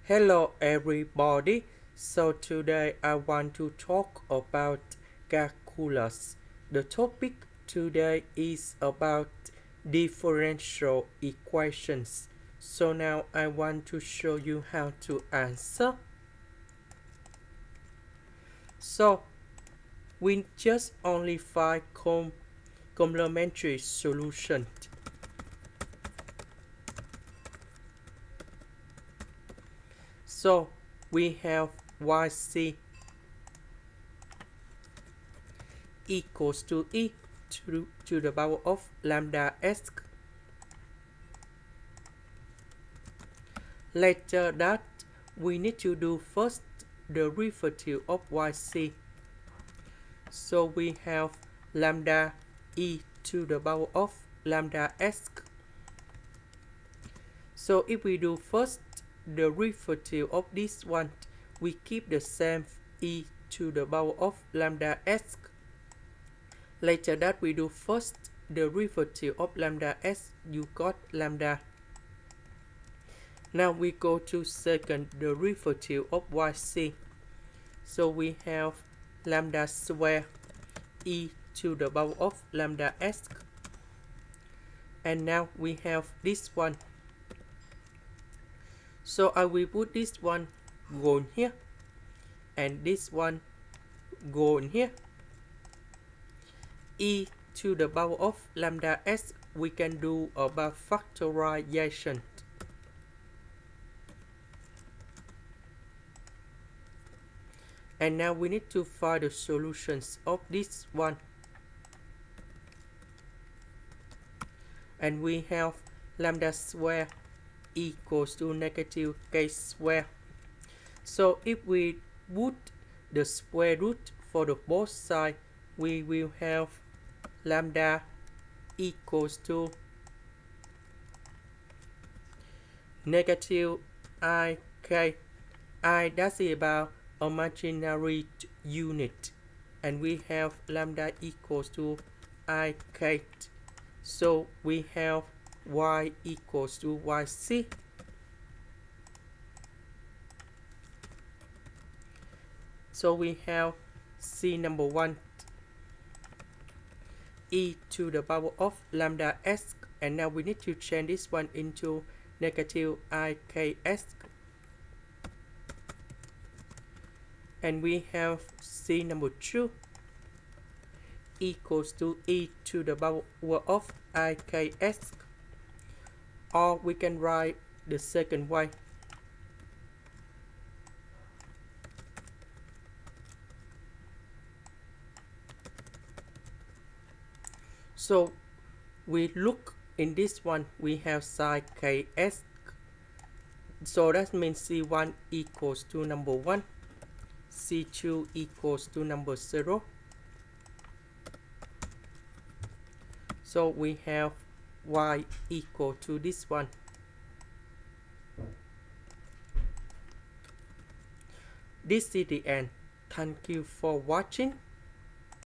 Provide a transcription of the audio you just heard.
Hello everybody. So today I want to talk about calculus. The topic today is about differential equations. So now I want to show you how to answer. So we just only find complementary solutions. So we have yc equals to e to the power of lambda s. Later that we need to do first the derivative of yc. So we have lambda e to the power of lambda s. So if we do first the derivative of this one, we keep the same e to the power of lambda s. Later that we do first the derivative of lambda s, you got lambda. Now we go to second derivative of yc. So we have lambda square e to the power of lambda s. And now we have this one. So I will put this one go in here. And this one go in here. E to the power of lambda s, we can do about factorization. And now we need to find the solutions of this one. And we have lambda square equals to negative k square. So if we put the square root for the both sides, we will have lambda equals to negative ik. I, that's about imaginary unit, and we have lambda equals to ik. So we have y equals to yc. So we have c number 1 e to the power of lambda s, and now we need to change this one into negative iks. And we have c number 2 equals to e to the power of iks. Or we can write the second way. So we look in this one, we have sine ks. So that means c1 equals to number 1. C2 equals to number 0. So we have y equal to this one. This is the end. Thank you for watching.